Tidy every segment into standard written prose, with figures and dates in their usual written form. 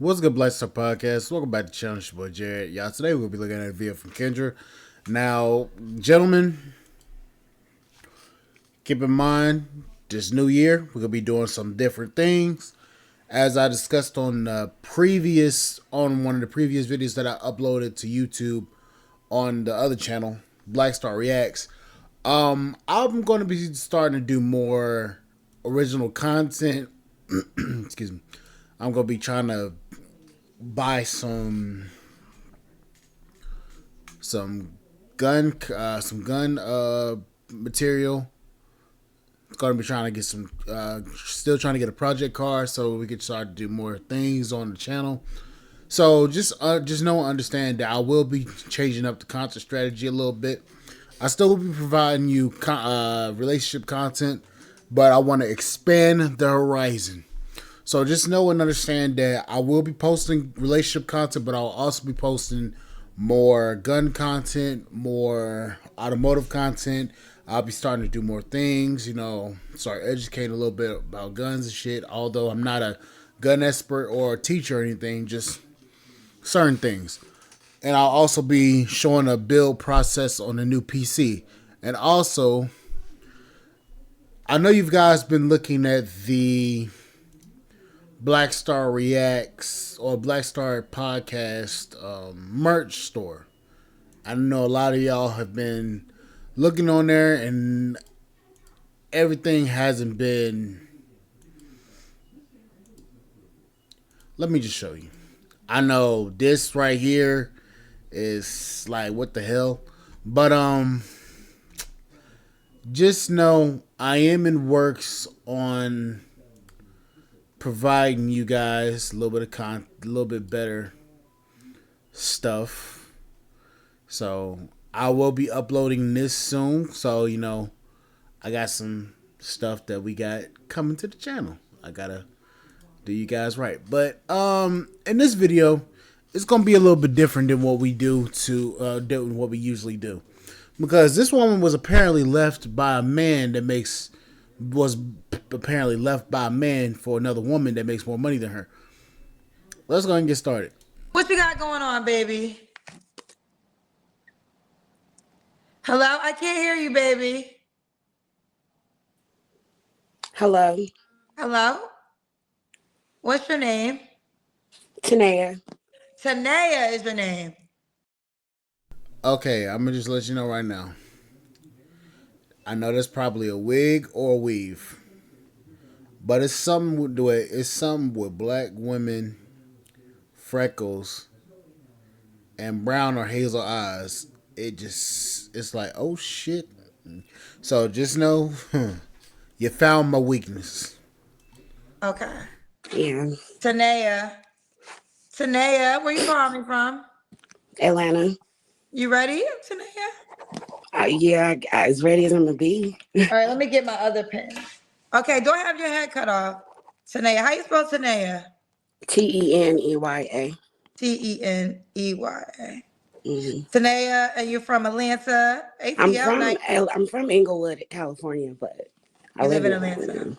What's good, Black Star Podcast? Welcome back to the channel. It's your boy Jared. Y'all, today we'll be looking at a video from Kendra. Now, gentlemen, keep in mind, this new year, we're going to be doing some different things. As I discussed on one of the previous videos that I uploaded to YouTube on the other channel, Black Star Reacts, I'm going to be starting to do more original content. Excuse me. I'm going to be trying to buy some gun material. Going to be trying to get still trying to get a project car so we can start to do more things on the channel. So just understand that I will be changing up the content strategy a little bit. I still will be providing you relationship content, but I want to expand the horizon. So just know and understand that I will be posting relationship content, but I'll also be posting more gun content, more automotive content. I'll be starting to do more things, start educating a little bit about guns and shit. Although I'm not a gun expert or a teacher or anything, just certain things. And I'll also be showing a build process on a new PC. And also, I know you guys been looking at the Black Star Reacts or Black Star Podcast merch store. I know a lot of y'all have been looking on there and everything hasn't been. Let me just show you. I know this right here is like, what the hell? But just know I am in works on providing you guys a little bit of a little bit better stuff. So I will be uploading this soon. So I got some stuff that we got coming to the channel. I gotta do you guys right. But in this video, it's gonna be a little bit different than what we than what we usually do, because this woman was apparently left by a man apparently left by a man for another woman that makes more money than her. Let's go and get started. What you got going on, baby? Hello? I can't hear you, baby. Hello. Hello? What's your name? Tanea. Tanea is your name. Okay, I'm gonna just let you know right now. I know that's probably a wig or a weave, but it's something with black women, freckles, and brown or hazel eyes. It's like, oh shit. So just know, you found my weakness. Okay. Yeah. Tanea. Tanea, where you calling me from? Atlanta. You ready, Tanea? Yeah, as ready as I'm gonna be. All right, let me get my other pen. Okay, don't have your head cut off. Tanea, how you spell Tanea? Teneya. Teneya. Mm-hmm. Tanea, and you're from Atlanta, ATL. I'm from Inglewood, California, but I You live live in in Atlanta. Atlanta.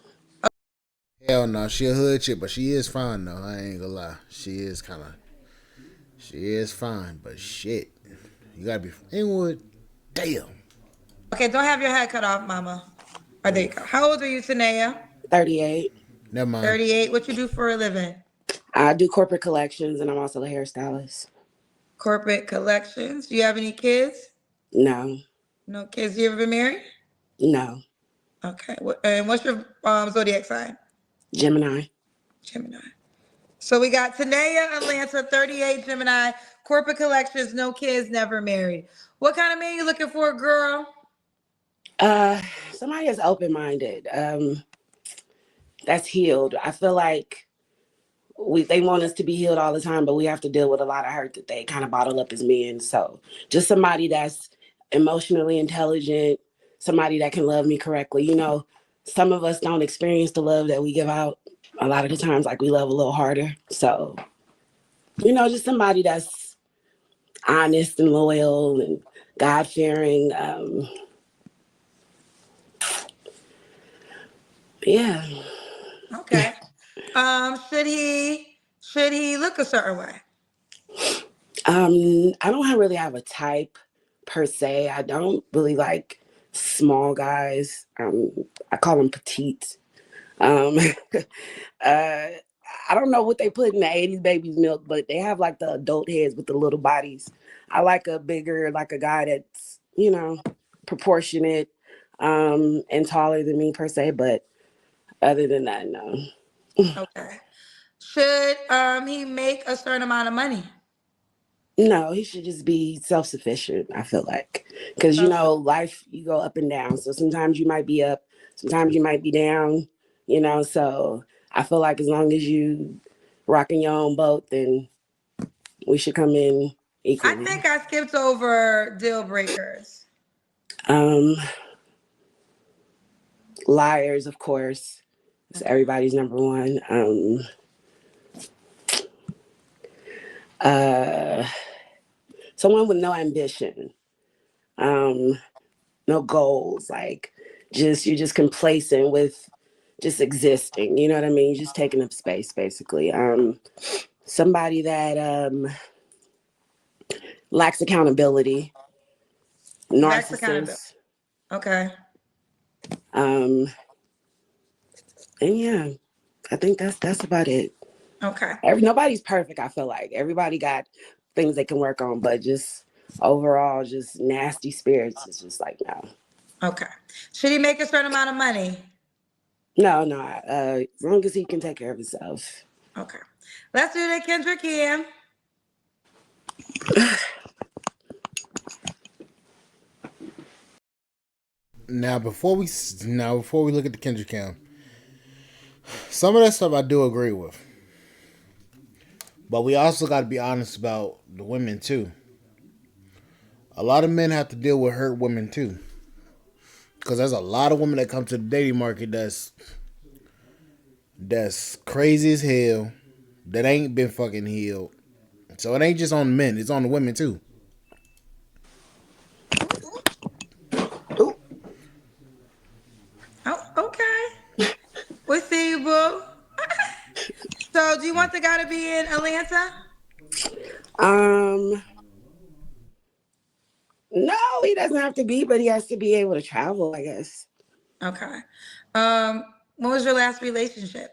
Hell no, she a hood chick, but she is fine though. I ain't gonna lie, she is fine, but shit, you gotta be from Inglewood. Damn. Okay, don't have your head cut off, mama. Oh, there you go. How old are you, Tanea? 38. Never mind. 38. What you do for a living? I do corporate collections, and I'm also a hairstylist. Corporate collections. Do you have any kids? No. No kids. You ever been married? No. Okay. And what's your zodiac sign? Gemini. Gemini. So we got Tanea, Atlanta, 38, Gemini, corporate collections, no kids, never married. What kind of man you looking for, girl? Somebody that's open-minded. That's healed. I feel like they want us to be healed all the time, but we have to deal with a lot of hurt that they kind of bottle up as men. So just somebody that's emotionally intelligent, somebody that can love me correctly. Some of us don't experience the love that we give out. A lot of the times, like, we love a little harder. So, just somebody that's honest and loyal and God-fearing. Yeah. Okay. Should he Should he look a certain way? I don't really have a type per se. I don't really like small guys. I call them petite. Um, uh, I don't know what they put in the 80s baby's milk, but they have like the adult heads with the little bodies. I like a bigger, like a guy that's, proportionate, and taller than me per se. But other than that, no. Okay. Should he make a certain amount of money? No, he should just be self sufficient, I feel like. Because, Self- life, you go up and down. So sometimes you might be up, sometimes you might be down, So I feel like as long as you rocking your own boat, then we should come in I equally. think I skipped over deal breakers. Um, Liars, of course. It's Okay. everybody's number one. Uh, Someone with no ambition. Um, no goals, like you're just complacent with just existing, you know what I mean? Just taking up space basically. Somebody that lacks accountability, Max accountability. narcissist. Okay. um and yeah, I think that's about it. Okay. Nobody's perfect. I feel like everybody got things they can work on, but just overall just nasty spirits is just like no. Okay. Should he make a certain amount of money? No, as long as he can take care of himself. Okay. Let's do the Kendrick Cam. Now before we look at the Kendrick Cam, some of that stuff I do agree with, but we also got to be honest about the women too. A lot of men have to deal with hurt women too, because there's a lot of women that come to the dating market that's crazy as hell, that ain't been fucking healed. So it ain't just on the men; it's on the women too. Ooh. Oh, okay. We see you, boo. So, do you want the guy to be in Atlanta? um No, he doesn't have to be, but he has to be able to travel, I guess. Okay. When was your last relationship?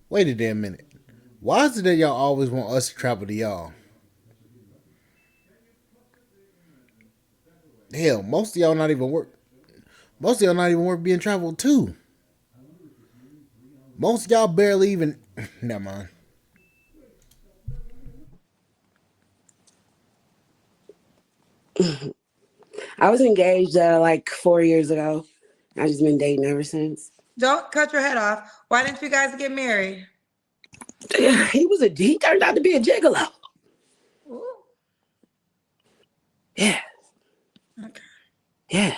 Wait a damn minute. Why is it that y'all always want us to travel to y'all? Hell, most of y'all not even work. Most of y'all not even work being traveled to. Most of y'all barely even. Never mind. I was engaged like 4 years ago. I've just been dating ever since. Don't cut your head off. Why didn't you guys get married? He turned out to be a gigolo. Ooh, Yeah, okay. yeah.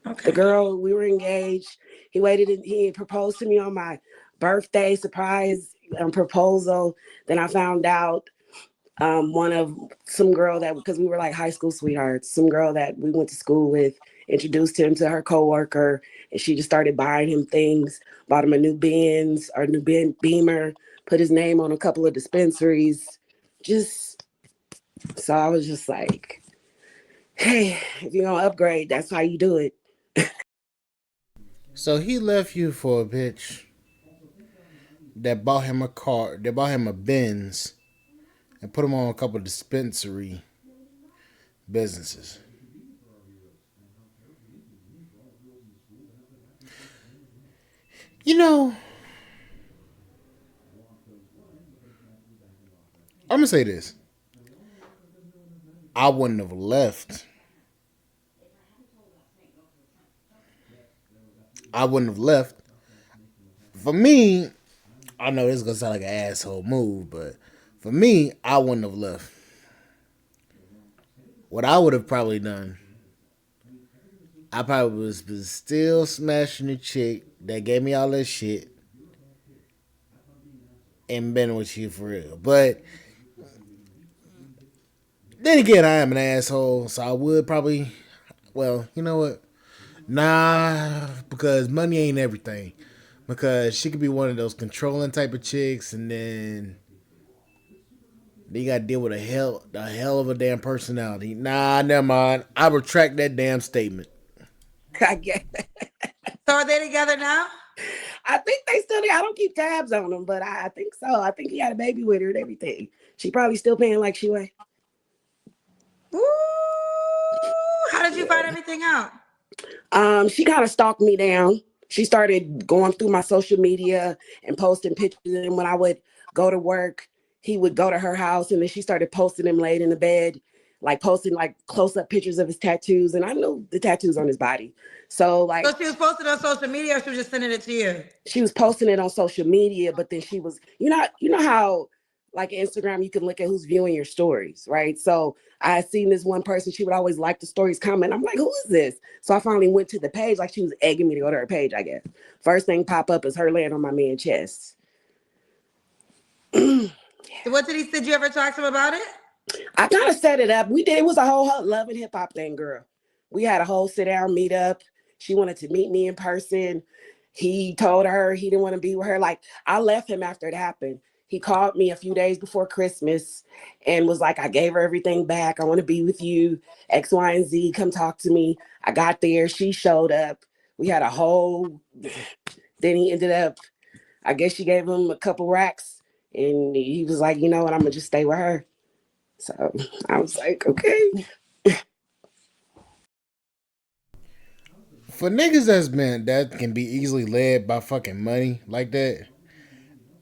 The Okay. girl, we were engaged. He proposed to me on my birthday, surprise proposal. Then I found out one of some girl that, because we were like high school sweethearts, some girl that we went to school with introduced him to her coworker, and she just started buying him things, bought him a new Benz or new Beamer, put his name on a couple of dispensaries. Just so I was just like, hey, if you're gonna upgrade, that's how you do it. So he left you for a bitch that bought him a car, that bought him a Benz, and put him on a couple of dispensary businesses. You know, I'm gonna say this. I wouldn't have left. I wouldn't have left. For me, I know this is gonna sound like an asshole move, but for me, I wouldn't have left. What I would have probably done, I probably was still smashing the chick that gave me all that shit and been with you for real. But then again, I am an asshole, so I would probably. Well, you know what? Nah, because money ain't everything. because she could be one of those controlling type of chicks, and then you got to deal with a hell of a damn personality. Nah, never mind. I retract that damn statement. I guess. So are they together now? I think they still there. I don't keep tabs on them, but I think so. I think he had a baby with her and everything. She probably still paying like she was. Ooh, how did you find Yeah. everything out? She kind of stalked me down. She started going through my social media and posting pictures. And when I would go to work, he would go to her house, and then she started posting him laid in the bed, like posting like close up pictures of his tattoos. And I knew the tattoos on his body. So So like she was posted on social media, or she was just sending it to you? she was posting it on social media, but then she was, you know how like Instagram, you can look at who's viewing your stories, right? So I had seen this one person, she would always like the stories comment. I'm like, who is this? So I finally went to the page, like she was egging me to go to her page, I guess. First thing pop up is her laying on my man's chest. What did he? Did you ever talk to him about it? I kind of set it up. We did. It was a whole love and hip hop thing, girl. We had a whole sit down meet up. She wanted to meet me in person. He told her he didn't want to be with her. Like I left him after it happened. He called me a few days before Christmas and was like, I gave her everything back. I want to be with you. X, Y, and Z. Come talk to me. I got there. She showed up. We had a whole. Then he ended up, I guess she gave him a couple racks. And he was like, you know what? I'm going to just stay with her. So I was like, okay. For niggas that can be easily led by fucking money like that.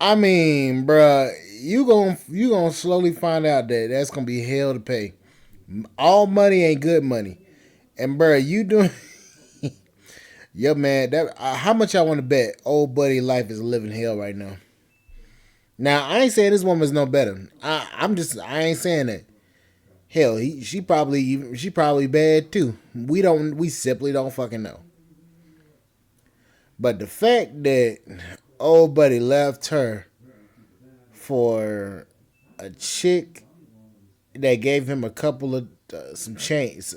I mean, bruh, you gonna slowly find out that that's gonna be hell to pay. All money ain't good money, and bruh, you doing, yo man, that how much I want to bet old buddy life is living hell right now. Now I ain't saying this woman's no better. I ain't saying that. Hell, she probably bad too. We simply don't fucking know. But the fact that old buddy left her for a chick that gave him a couple of some chains.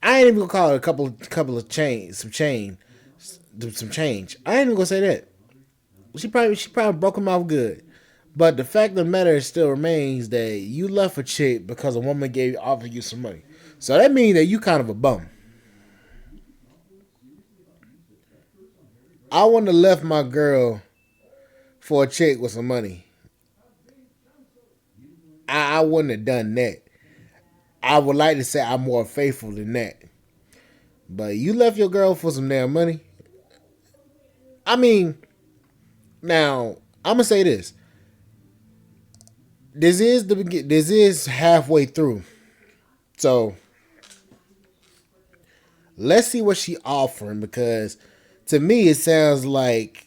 I ain't even gonna call it a couple of chains, some change. I ain't even gonna say that. She probably broke him off good. But the fact of the matter still remains that you left a chick because a woman offered you some money. So that means that you kind of a bum. I wouldn't have left my girl for a chick with some money. I wouldn't have done that. I would like to say I'm more faithful than that. But you left your girl for some damn money. I mean, now I'm gonna say this. This is halfway through. So let's see what she offering because to me it sounds like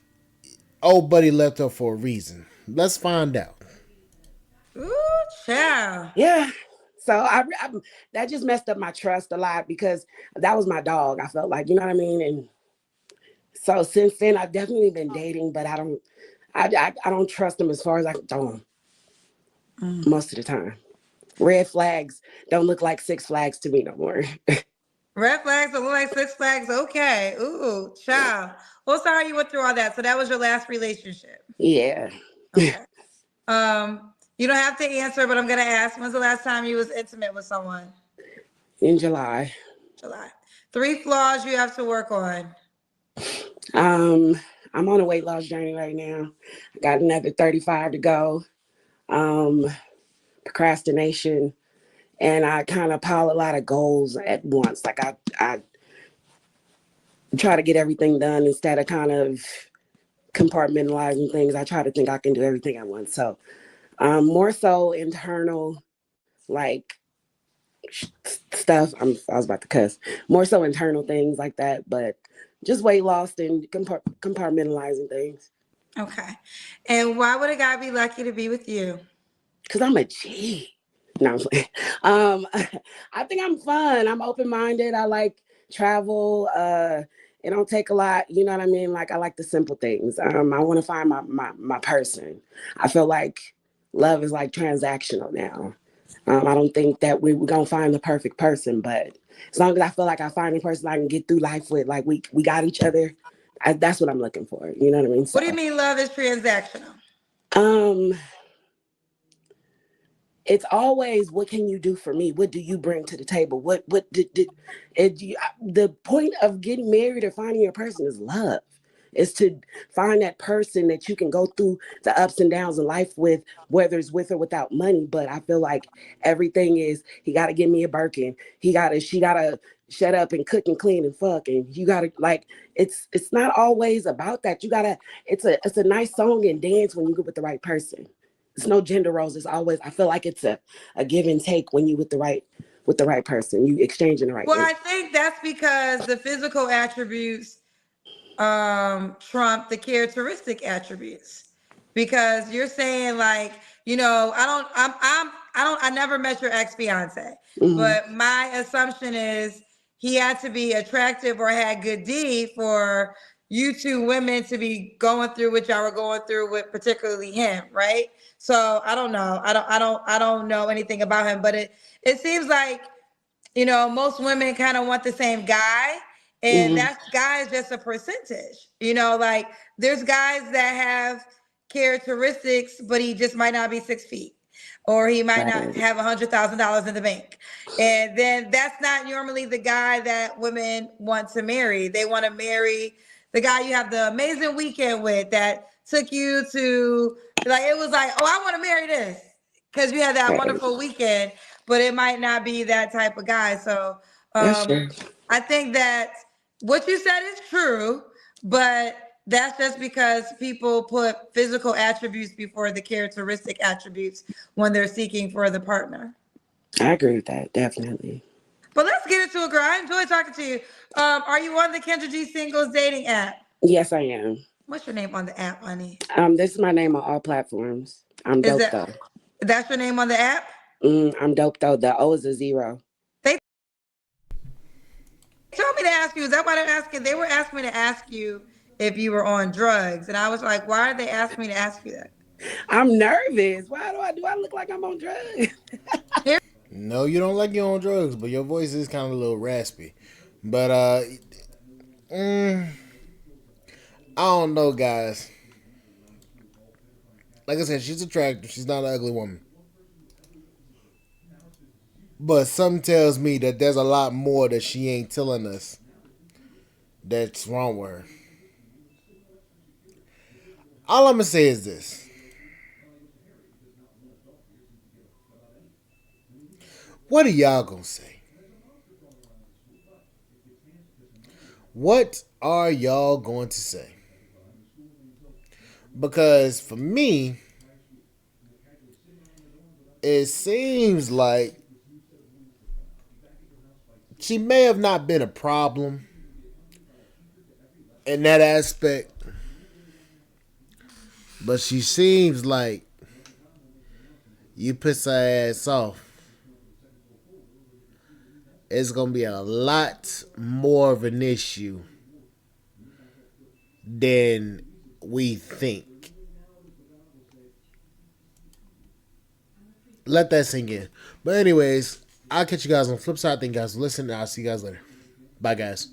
old buddy left her for a reason. Let's find out. Ooh, child. Yeah. So I that just messed up my trust a lot because that was my dog. I felt like, you know what I mean? And so since then I've definitely been dating, but I don't trust him as far as I can throw him most of the time. Red flags don't look like Six Flags to me no more. Red flags don't look like six flags. Okay. Ooh, child. Well, sorry you went through all that. So that was your last relationship. Yeah. Okay. You don't have to answer, but I'm gonna ask. When's the last time you was intimate with someone? In July. July. Three flaws you have to work on. Um, I'm on a weight loss journey right now. I got another 35 to go. Um, Procrastination, and I kind of pile a lot of goals at once. Like I try to get everything done instead of kind of compartmentalizing things. I try to think I can do everything at once. So more so internal, like stuff. I was about to cuss. More so internal things like that, but just weight loss and compartmentalizing things. Okay. And why would a guy be lucky to be with you? Cause I'm a G. No, I'm playing. I think I'm fun. I'm open minded. I like travel. It don't take a lot. You know what I mean? Like I like the simple things. I want to find my person. I feel like love is like transactional now. I don't think that we're gonna find the perfect person, but as long as I feel like I find a person I can get through life with, like we got each other, That's what I'm looking for. You know what I mean? What do you So, mean love is transactional? um, it's always, what can you do for me? What do you bring to the table? What did it, the point of getting married or finding your person is love. Is to find that person that you can go through the ups and downs of life with, whether it's with or without money. But I feel like everything is, he got to give me a Birkin. She gotta shut up and cook and clean and fuck. And you gotta, like, it's not always about that. You gotta, it's a nice song and dance when you get with the right person. It's no gender roles. It's always, I feel like it's a give and take when you with the right person. You exchanging the right Well, energy. I think that's because the physical attributes trump the characteristic attributes, because you're saying like, I never met your ex-fiance, Mm-hmm. but my assumption is he had to be attractive or had good D for you two women to be going through what y'all were going through with, particularly him, right? So I don't know, I don't know anything about him, but it seems like, most women kind of want the same guy, and Mm-hmm. that guy is just a percentage. Like there's guys that have characteristics, but he just might not be 6 feet, or he might not Right. have $100,000 in the bank. And then that's not normally the guy that women want to marry. They want to marry the guy you have the amazing weekend with, that took you to, like, it was like, oh, I want to marry this because you had that Right. wonderful weekend, but it might not be that type of guy. So That's um, true. I think that what you said is true, but that's just because people put physical attributes before the characteristic attributes when they're seeking for the partner. I agree with that. Definitely. But let's get into it, girl. I enjoy talking to you. Are you on the Kendra G Singles dating app? Yes, I am. What's your name on the app, honey? This is my name on all platforms. I'm Is dope that though. that's your name on the app? I'm dope though. The O is a zero. They told me to ask you. Is that why they're asking? They were asking me to ask you if you were on drugs, and I was like, why are they asking me to ask you that? I'm nervous. Why do I look like I'm on drugs? Here, No, you don't like your own drugs, but your voice is kind of a little raspy. But mm, I don't know, guys. Like I said, she's attractive. She's not an ugly woman. But something tells me that there's a lot more that she ain't telling us that's wrong with her. All I'm gonna say is this: what are y'all gonna say? What are y'all going to say? Because for me, it seems like she may have not been a problem in that aspect, but she seems like you piss her ass off, it's gonna be a lot more of an issue than we think. Let that sink in. But anyways, I'll catch you guys on the flip side. Thank you guys for listening. I'll see you guys later. Bye, guys.